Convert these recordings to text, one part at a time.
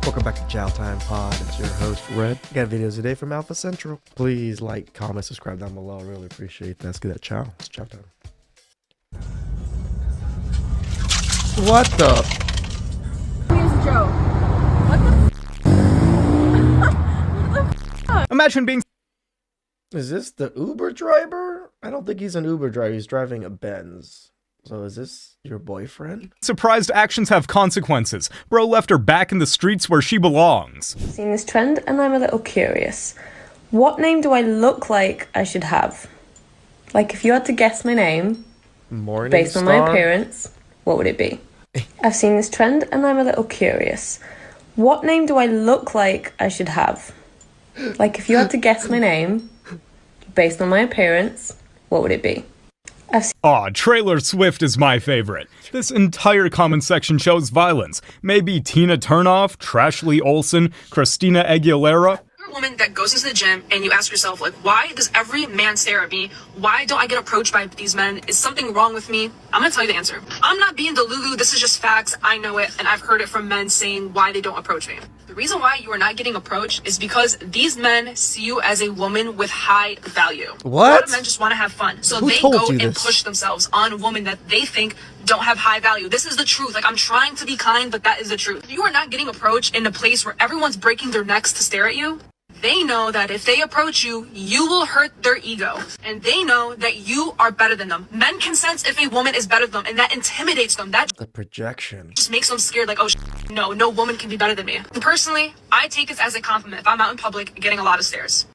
Welcome back to TheChowTimePod. It's your host, Red. Got videos today from Alpha Central. Please like, comment, subscribe down below. I really appreciate that. Let's get that chow. It's chow time. What the? Here's a joke. What the Imagine being... Is this the Uber driver? I don't think he's an Uber driver. He's driving a Benz. So is this your boyfriend? surprised actions have consequences. Bro left her back in the streets where she belongs. Seen this trend and I'm a little curious. What name do I look like I should have? Like if you had to guess my name based on my appearance, what would it be? I've seen this trend and I'm a little curious. What name do I look like I should have? Like if you had to guess my name based on my appearance, what would it be? Aw, Trailer Swift is my favorite. This entire comment section shows violence. Maybe Tina Turnoff, Trashley Olsen, Christina Aguilera. You're a woman that goes into the gym and you ask yourself, like, why does every man stare at me? Why don't I get approached by these men? Is something wrong with me? I'm gonna tell you the answer. I'm not being delulu. This is just facts. I know it, and I've heard it from men saying why they don't approach me. The reason why you are not getting approached is because these men see you as a woman with high value. What? A lot of men just want to have fun. So Who they told go you and this? push themselves on a woman that they think don't have high value. This is the truth. Like, I'm trying to be kind, but that is the truth. You are not getting approached in a place where everyone's breaking their necks to stare at you. They know that if they approach you, you will hurt their ego. And they know that you are better than them. Men can sense if a woman is better than them, and that intimidates them. That The projection. just makes them scared, like, oh, no woman can be better than me. And personally, I take this as a compliment if I'm out in public getting a lot of stares.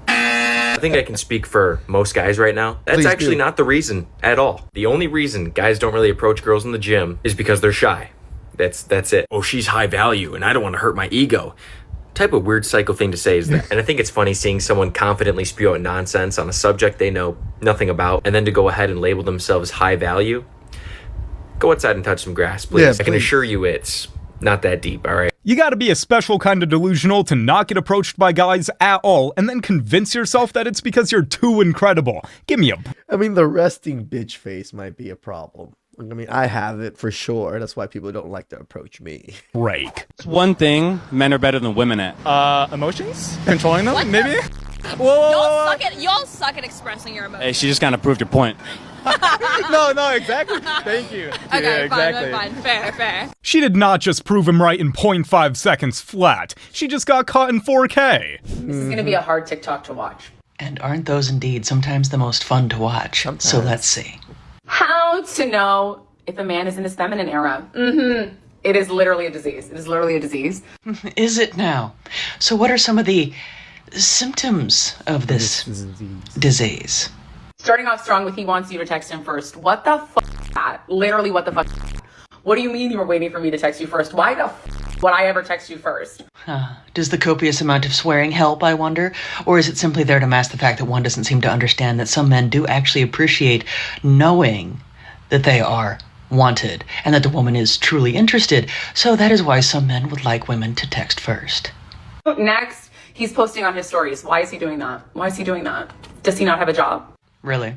I think I can speak for most guys right now. That's Please actually do. not the reason at all. The only reason guys don't really approach girls in the gym is because they're shy. That's it. Oh, she's high value and I don't want to hurt my ego. Type of weird psycho thing to say is that. And I think it's funny seeing someone confidently spew out nonsense on a subject they know nothing about, and then to go ahead and label themselves high value. Go outside and touch some grass, please. Yeah, I can please. assure you it's not that deep, alright? You gotta be a special kind of delusional to not get approached by guys at all, and then convince yourself that it's because you're too incredible. Give me a... I mean, the resting bitch face might be a problem. I mean, I have it for sure. That's why people don't like to approach me. break. It's one thing men are better than women at. Emotions? Controlling them, What maybe? Y'all suck at expressing your emotions. Hey, she just kind of proved her point. No, exactly. Thank you. Okay, Yeah, exactly. fine. Fair. She did not just prove him right in 0.5 seconds flat. She just got caught in 4K. This is going to be a hard TikTok to watch. And aren't those indeed sometimes the most fun to watch? So Sometimes. let's see. How to know if a man is in his feminine era? It is literally a disease. It is literally a disease. Is it now? So what are some of the symptoms of this disease? Starting off strong with he wants you to text him first. What the fuck is that? Literally, what the fuck? What do you mean you were waiting for me to text you first? Why the fuck would I ever text you first? Does the copious amount of swearing help, I wonder? Or is it simply there to mask the fact that one doesn't seem to understand that some men do actually appreciate knowing that they are wanted and that the woman is truly interested? So that is why some men would like women to text first. Next, he's posting on his stories. Why is he doing that? Why is he doing that? Does he not have a job? Really?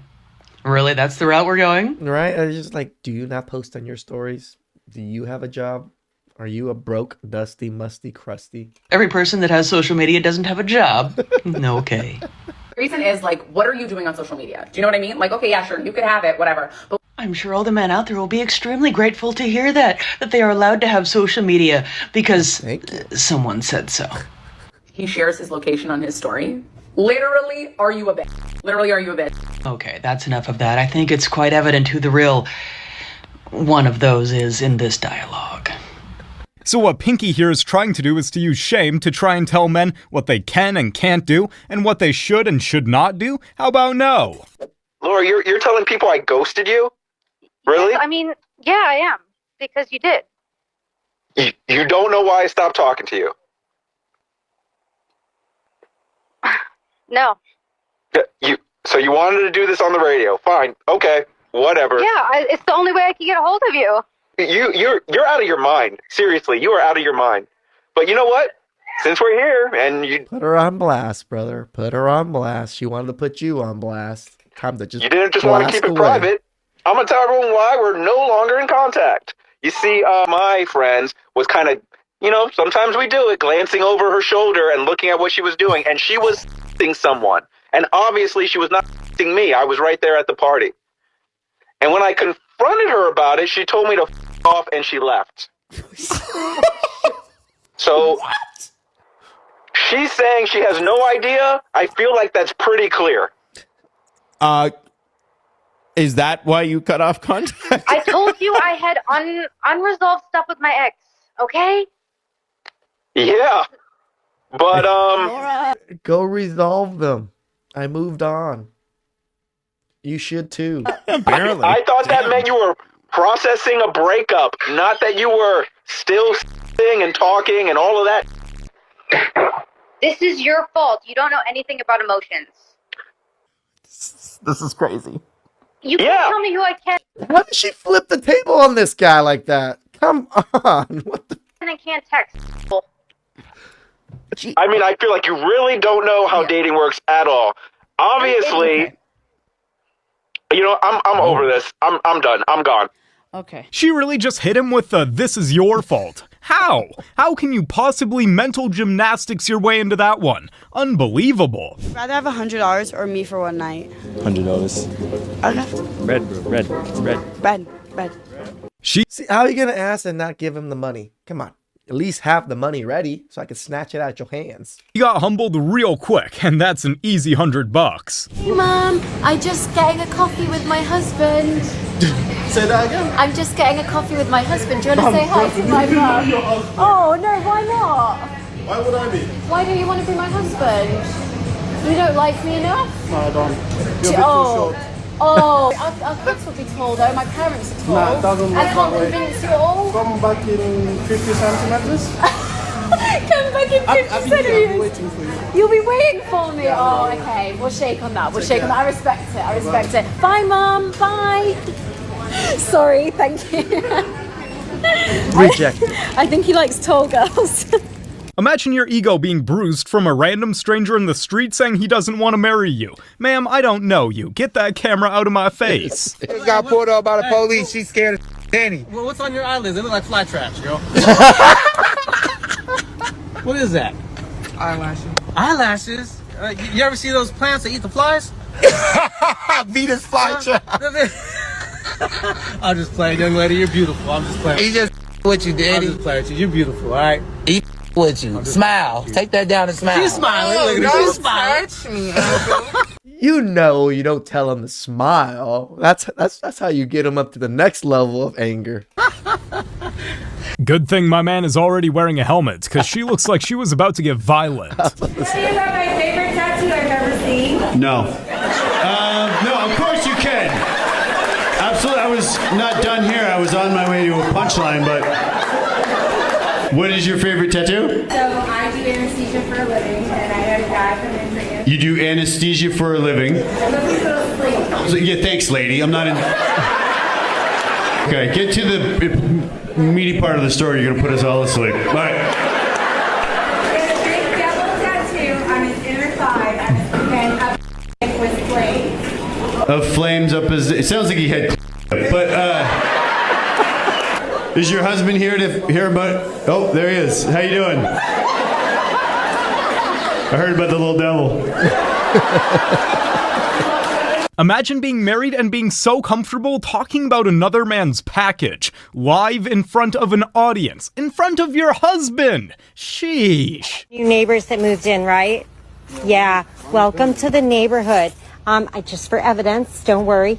Really? That's the route we're going? Right? I just like, do you not post on your stories? Do you have a job? Are you a broke, dusty, musty, crusty? Every person that has social media doesn't have a job. Okay. The reason is, like, what are you doing on social media? Do you know what I mean? Like, okay, yeah, sure, you could have it, whatever. But I'm sure all the men out there will be extremely grateful to hear that they are allowed to have social media because Thank you. someone said so. he shares his location on his story. Literally, are you a bitch? Literally, are you a bitch? Okay, that's enough of that. I think it's quite evident who the real one of those is in this dialogue. So what Pinky here is trying to do is to use shame to try and tell men what they can and can't do, and what they should and should not do? How about no? Laura, you're telling people I ghosted you? Really? I mean, yeah, I am. Because you did. You don't know why I stopped talking to you? No. So you wanted to do this on the radio? Fine, okay, whatever. Yeah, it's the only way I can get a hold of you. You're out of your mind. Seriously, you are out of your mind. But you know what? Since we're here, and you Put her on blast, brother. Put her on blast. She wanted to put you on blast. Time to just didn't just want to blast keep it away. private, I'm gonna tell everyone why we're no longer in contact. You see, my friends was kind of, sometimes we do it, glancing over her shoulder and looking at what she was doing, and she was f***ing someone. And obviously she was not f***ing me. I was right there at the party. And when I confronted her about it, she told me to f*** off and she left. So, what? She's saying she has no idea. I feel like that's pretty clear. Is that why you cut off contact? I told you I had unresolved stuff with my ex, okay? Yeah. But, Go resolve them. I moved on. You should too. Apparently. I thought that meant you were processing a breakup, not that you were still sitting and talking and all of that. This is your fault. You don't know anything about emotions. This is crazy. You can't tell me who I can. Why did she flip the table on this guy like that? Come on. What the? And I can't text. I mean, I feel like you really don't know how dating works at all. Obviously, I'm over this. I'm done. I'm gone. Okay. She really just hit him with the "this is your fault." How? How can you possibly mental gymnastics your way into that one? Unbelievable. Rather have $100 or me for one night. $100. Okay. Bread. See, how are you gonna ask and not give him the money? Come on. At least have the money ready so I can snatch it out your hands. He got humbled real quick, and that's an easy $100. Hey Mom, I'm just getting a coffee with my husband. Say that again? I'm just getting a coffee with my husband. Do you want to say hi to my mum? Oh no, why not? Why would I be? Why don't you want to be my husband? You don't like me enough? No, I don't. You're a bit too short. Our kids will be tall though, my parents are tall. Nah, it doesn't work I can't that way. convince you all. Come back in 50 centimeters. Come back in 50 I'll be centimeters. waiting for you. You'll be waiting for me. Oh, okay. We'll shake on that. I respect it. Bye, Mum. Bye. Sorry. Thank you. Rejected. I think he likes tall girls. Imagine your ego being bruised from a random stranger in the street saying he doesn't want to marry you. Ma'am, I don't know you. Get that camera out of my face. Just got pulled over by the police. She's scared of Danny. Well, what's on your eyelids? They look like fly traps, girl. What is that? Eyelashes. Eyelashes? You ever see those plants that eat the flies? Venus flytrap. I'm just playing, young lady. You're beautiful. I'm just playing. He just with you, Danny. I'm just playing with you. You're beautiful, all right? He with you. Smile. Take that down and smile. She's smiling. Look at her. She's smiling. Touch me. You know you don't tell him to smile. That's how you get him up to the next level of anger. Good thing my man is already wearing a helmet, because she looks like she was about to get violent. Tell you about my favorite tattoo I've ever seen? No. No, of course you can. Absolutely. I was not done here. I was on my way to a punchline, but what is your favorite tattoo? So I do anesthesia for a living, and I had a guy come in for you. You do anesthesia for a living. I'm looking for a sleep. So, yeah, thanks, lady. I'm not in. Okay, get to the meaty part of the story. You're gonna put us all asleep. All right. There's a big devil tattoo on his inner thigh, and a with flames. Of flames up his. It sounds like he had. But is your husband here to hear about? Oh, there he is. How you doing? I heard about the little devil. Imagine being married and being so comfortable talking about another man's package, live in front of an audience, in front of your husband. Sheesh. You neighbors that moved in, right? Yeah. Welcome to the neighborhood. Just for evidence, don't worry.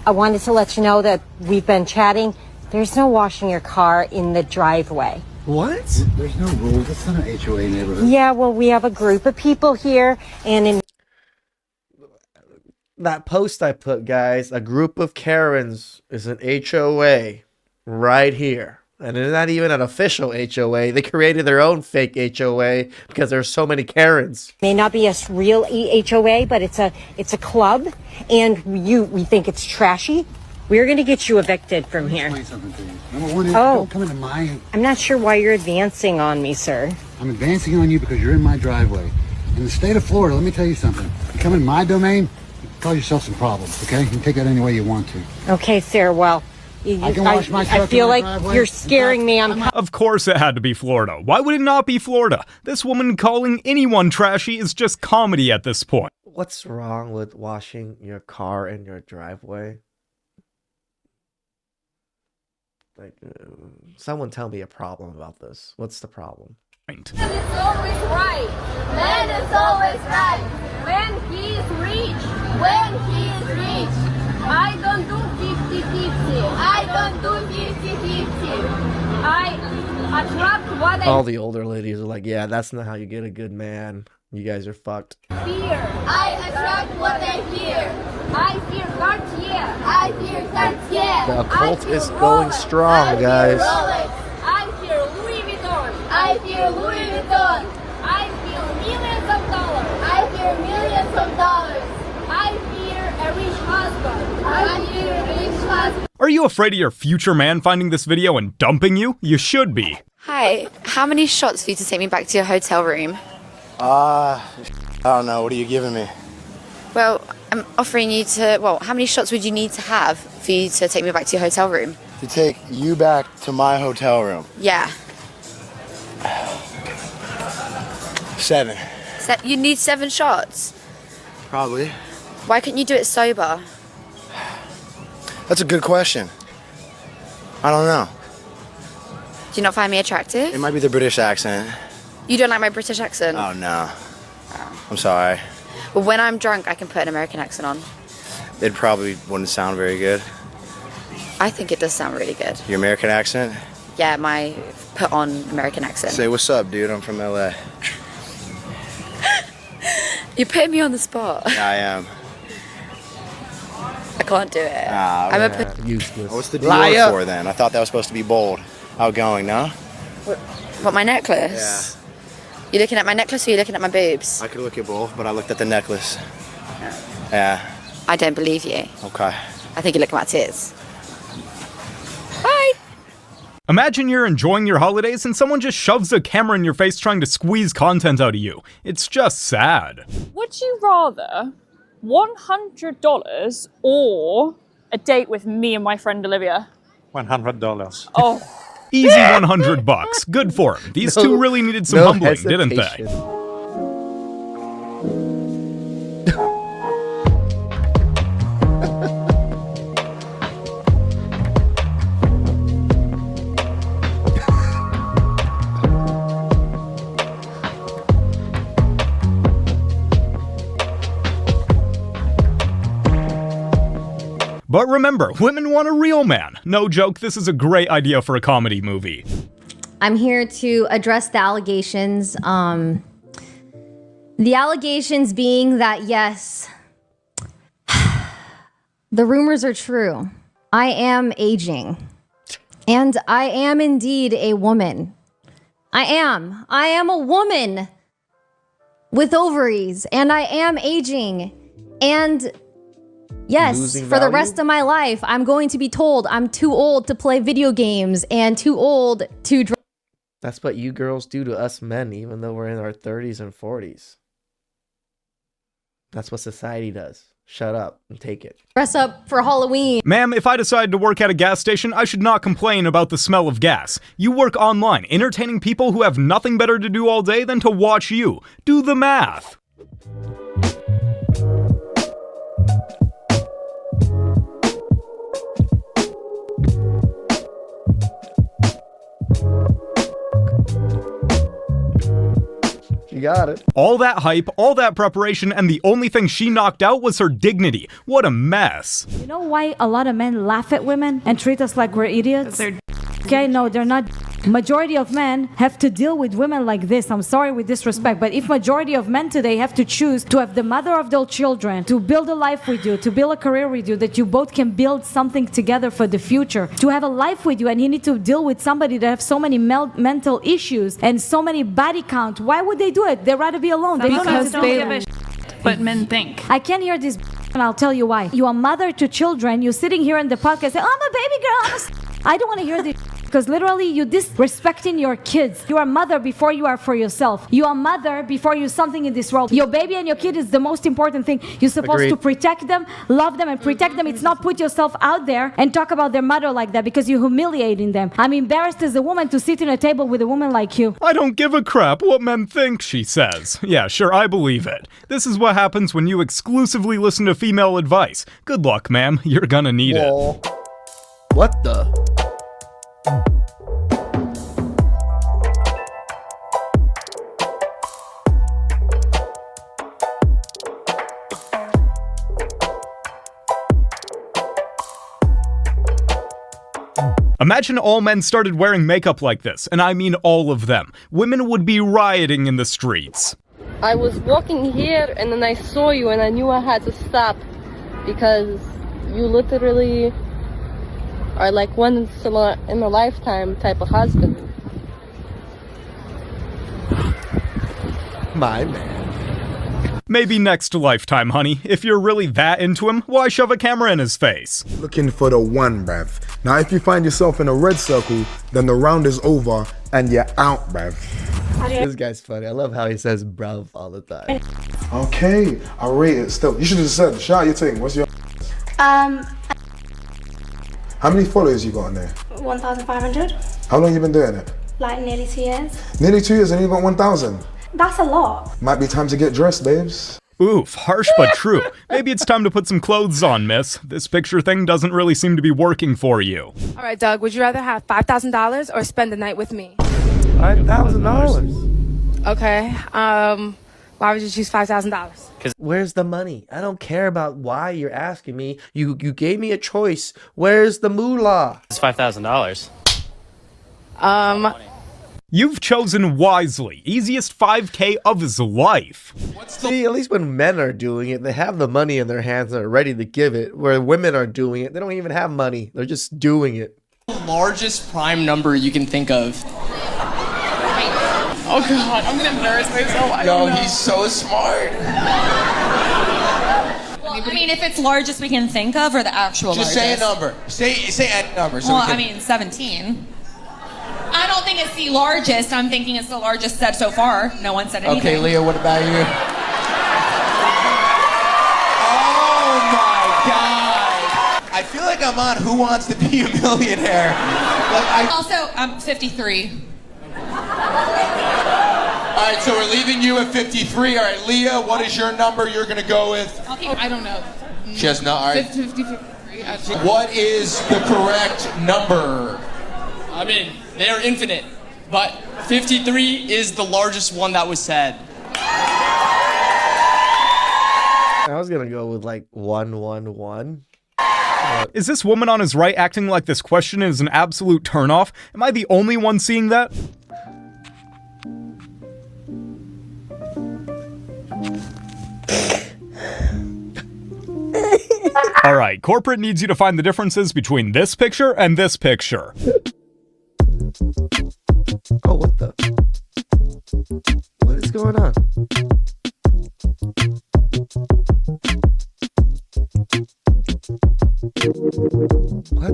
I wanted to let you know that we've been chatting. There's no washing your car in the driveway. What? There's no rules. It's not an HOA neighborhood. Yeah, well, we have a group of people here, and in that post I put, guys, a group of Karens is an HOA right here. And it's not even an official HOA. They created their own fake HOA because there's so many Karens. may not be a real HOA, but it's a club, and we think it's trashy. We're going to get you evicted from here. Explain something to you. Number one is don't come into my... I'm not sure why you're advancing on me, sir. I'm advancing on you because you're in my driveway. In the state of Florida, let me tell you something. You come in my domain, you can cause yourself some problems, okay? You can take that any way you want to. Okay, sir, well, I can wash my I truck feel in my like driveway. you're scaring me. Of course it had to be Florida. Why would it not be Florida? This woman calling anyone trashy is just comedy at this point. What's wrong with washing your car in your driveway? Like, someone tell me a problem about this. What's the problem? Man is always right. Man is always right. When he is rich. When he is rich. I don't do 50-50. I don't do 50-50. I attract what I All the older ladies are like, yeah, that's not how you get a good man. You guys are fucked. fear. I attract what I fear. I fear Cartier. I fear Cartier. The occult I fear is going Rolex. strong, I fear guys. Rolex. I fear Louis Vuitton. I fear Louis Vuitton. I fear millions of dollars. I fear millions of dollars. I fear a rich husband. I fear a rich husband. Are you afraid of your future man finding this video and dumping you? You should be. Hi, how many shots for you to take me back to your hotel room? I don't know. What are you giving me? Well, I'm offering you to, how many shots would you need to have for you to take me back to your hotel room? To take you back to my hotel room. Yeah. 7. You need 7 shots. Probably. Why couldn't you do it sober? That's a good question. I don't know. Do you not find me attractive? It might be the British accent. You don't like my British accent? Oh, no. I'm sorry. But when I'm drunk, I can put an American accent on. It probably wouldn't sound very good. I think it does sound really good. Your American accent? Yeah, my put on American accent. Say, what's up, dude? I'm from LA. You put me on the spot. Yeah, I am. I can't do it. I'm a useless. What's the deal Liar. for then? I thought that was supposed to be bold. Outgoing, no? What, my necklace? You looking at my necklace or you looking at my boobs? I could look at both, but I looked at the necklace. Yeah. I don't believe you. Okay. I think you're looking at my tits. Bye. Imagine you're enjoying your holidays and someone just shoves a camera in your face trying to squeeze content out of you. It's just sad. Would you rather $100 or a date with me and my friend Olivia? $100. Oh. Easy $100. Good for him. These two really needed some humbling, didn't they? hesitation. But remember, women want a real man. No joke, this is a great idea for a comedy movie. I'm here to address the allegations. The allegations being that, yes, the rumors are true. I am aging. And I am indeed a woman. I am. I am a woman with ovaries. And I am aging. And yes, Losing for the value? rest of my life, I'm going to be told I'm too old to play video games and too old to drive. That's what you girls do to us men, even though we're in our 30s and 40s. That's what society does. Shut up and take it. Dress up for Halloween. Ma'am, if I decide to work at a gas station, I should not complain about the smell of gas. You work online, entertaining people who have nothing better to do all day than to watch you. Do the math. You got it. All that hype, all that preparation, and the only thing she knocked out was her dignity. What a mess. You know why a lot of men laugh at women and treat us like we're idiots? Okay, no, they're not. Majority of men have to deal with women like this. I'm sorry with disrespect, but if majority of men today have to choose to have the mother of their children, to build a life with you, to build a career with you, that you both can build something together for the future, to have a life with you, and you need to deal with somebody that have so many mental issues and so many body count, why would they do it? They'd rather be alone. They don't have to Because do they it. give a what men think. I can't hear this, and I'll tell you why. You're a mother to children. You're sitting here in the podcast saying, "Oh, I'm a baby girl. I don't want to hear this. because literally you disrespecting your kids. You are a mother before you are for yourself. You are a mother before you're something in this world. Your baby and your kid is the most important thing. You're supposed to protect them, love them, and protect them. It's not put yourself out there and talk about their mother like that because you're humiliating them. I'm embarrassed as a woman to sit in a table with a woman like you. I don't give a crap what men think, she says. Yeah, sure, I believe it. This is what happens when you exclusively listen to female advice. Good luck, ma'am. You're gonna need it. What the? Imagine all men started wearing makeup like this, and I mean all of them. Women would be rioting in the streets. I was walking here and then I saw you and I knew I had to stop because you literally are like once in a lifetime type of husband. My man. Maybe next lifetime, honey. If you're really that into him, why shove a camera in his face? Looking for the one, bruv. Now, if you find yourself in a red circle, then the round is over and you're out, bruv. This guy's funny. I love how he says bruv all the time. Okay, I rate it still. You should have said, shout out your thing. What's your... How many followers you got on there? 1,500. How long you been doing it? Like nearly 2 years. Nearly 2 years and you got 1,000. That's a lot. Might be time to get dressed, babes. Oof, harsh but true. Maybe it's time to put some clothes on, miss. This picture thing doesn't really seem to be working for you. All right, Doug, would you rather have $5,000 or spend the night with me? $5,000. Okay, why would you choose $5,000? Where's the money? I don't care about why you're asking me. You gave me a choice. Where's the moolah? It's $5,000. You've chosen wisely. Easiest 5K of his life. See, at least when men are doing it, they have the money in their hands and are ready to give it. Where women are doing it, they don't even have money. They're just doing it. The largest prime number you can think of. Oh God, I'm gonna embarrass myself. I Yo, don't know. he's so smart. Well, I mean, if it's largest we can think of or the actual Just largest? say a number. Say any number. So Well, we I can... mean, 17. I don't think it's the largest. I'm thinking it's the largest said so far. No one said anything. Okay, Leah, what about you? Oh my God! I feel like I'm on Who Wants to Be a Millionaire. Also, I'm 53. All right, so we're leaving you at 53. All right, Leah, what is your number you're gonna go with? Okay, I don't know. She has not. All right. 53. What is the correct number? I mean, they're infinite, but 53 is the largest one that was said. I was gonna go with like 111. Is this woman on his right acting like this question is an absolute turnoff? Am I the only one seeing that? Alright, corporate needs you to find the differences between this picture and this picture. Oh, what the? What is going on? What?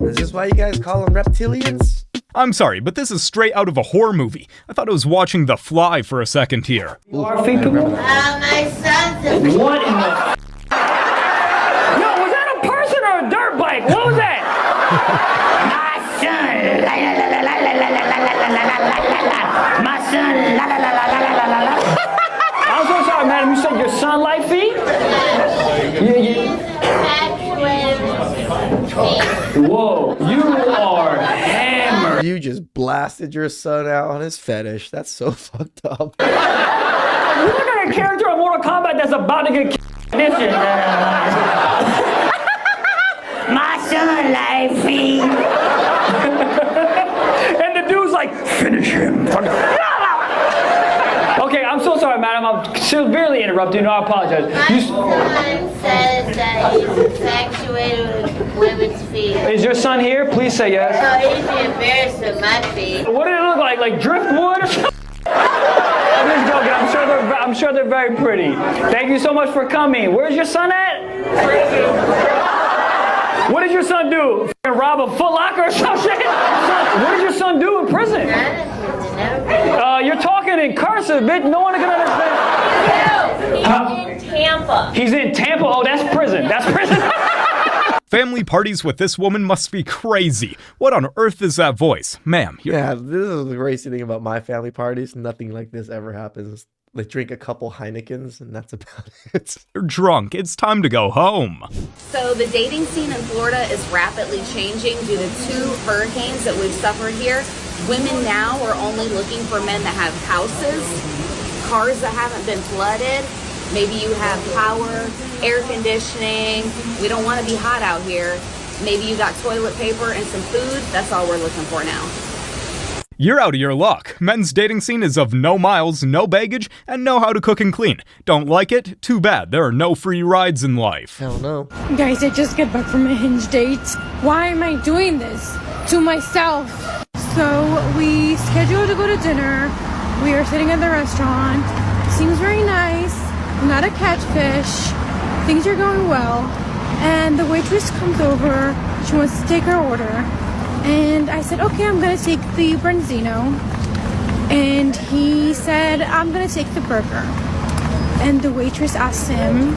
Is this why you guys call them reptilians? I'm sorry, but this is straight out of a horror movie. I thought I was watching The Fly for a second here. You are fakeable? My son's a What in the Yo, was that a person or a dirt bike? What was that? My son, la la la la la la la la la la la la. My son, la la la la la la la la. I'm so sorry, madam. You said your son life fee? Whoa, you are hammered. You just blasted your son out on his fetish. That's so fucked up. You look at a character in Mortal Kombat that's about to get this shit. My son life fee. And the dude's like, finish him. Okay, I'm so sorry, madam. I'm severely interrupting. No, I apologize. My son says that he's infatuated with women's feet. Is your son here? Please say yes. So he'd be embarrassed of my feet. What did it look like? Like driftwood or something? I'm just joking. I'm sure they're very pretty. Thank you so much for coming. Where's your son at? What did your son do? F***ing rob a Foot Locker or some shit? What did your son do in prison? You're talking in cursive, bitch. No one can understand. He's in Tampa. He's in Tampa. Oh, that's prison. That's prison. Family parties with this woman must be crazy. What on earth is that voice? Ma'am, Yeah, this is the crazy thing about my family parties. Nothing like this ever happens. They drink a couple Heinekens, and that's about it. you're drunk. It's time to go home. So the dating scene in Florida is rapidly changing due to 2 hurricanes that we've suffered here. Women now are only looking for men that have houses, cars that haven't been flooded. Maybe you have power, air conditioning. We don't want to be hot out here. Maybe you got toilet paper and some food. That's all we're looking for now. You're out of your luck. Men's dating scene is of no miles, no baggage, and know how to cook and clean. Don't like it? Too bad. There are no free rides in life. Hell no. Guys, I just got back from a Hinge date. Why am I doing this to myself? So we scheduled to go to dinner. We are sitting at the restaurant. Seems very nice. Not a catfish. Things are going well. And the waitress comes over. She wants to take her order. And I said, okay, I'm going to take the branzino. And he said, I'm going to take the burger. And the waitress asked him,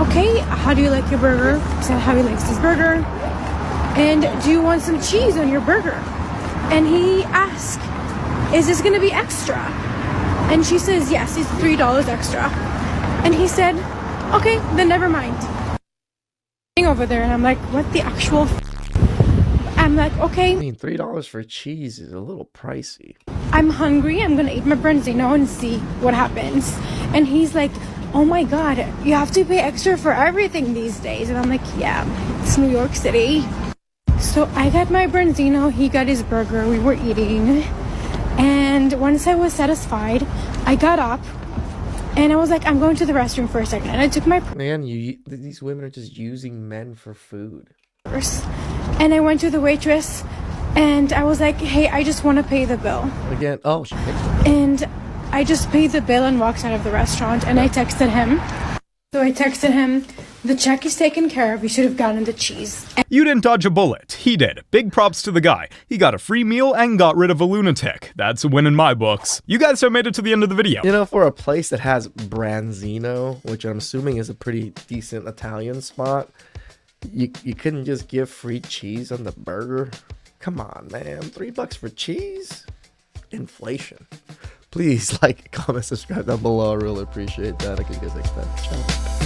okay, how do you like your burger? He said how he likes his burger. And do you want some cheese on your burger? And he asked, is this going to be extra? And she says, yes, it's $3 extra. And he said, okay, then never mind. Over there, and I'm like, what the actual I'm like, okay. I mean, $3 for cheese is a little pricey. I'm hungry. I'm going to eat my branzino and see what happens. And he's like, oh my God, you have to pay extra for everything these days. And I'm like, yeah, it's New York City. So I got my branzino. He got his burger. We were eating. And once I was satisfied, I got up. And I was like, I'm going to the restroom for a second. And I took my Man, these women are just using men for food. purse. And I went to the waitress. And I was like, hey, I just want to pay the bill. Again, oh, she paid. And I just paid the bill and walked out of the restaurant. And I texted him. So I texted him, the check is taken care of. You should have gotten the cheese. You didn't dodge a bullet. He did. Big props to the guy. He got a free meal and got rid of a lunatic. That's a win in my books. You guys have made it to the end of the video. You know, for a place that has branzino, which I'm assuming is a pretty decent Italian spot, you couldn't just give free cheese on the burger? Come on, man. $3 for cheese? Inflation. Please like, comment, subscribe down below. I really appreciate that. I can get next time. Ciao.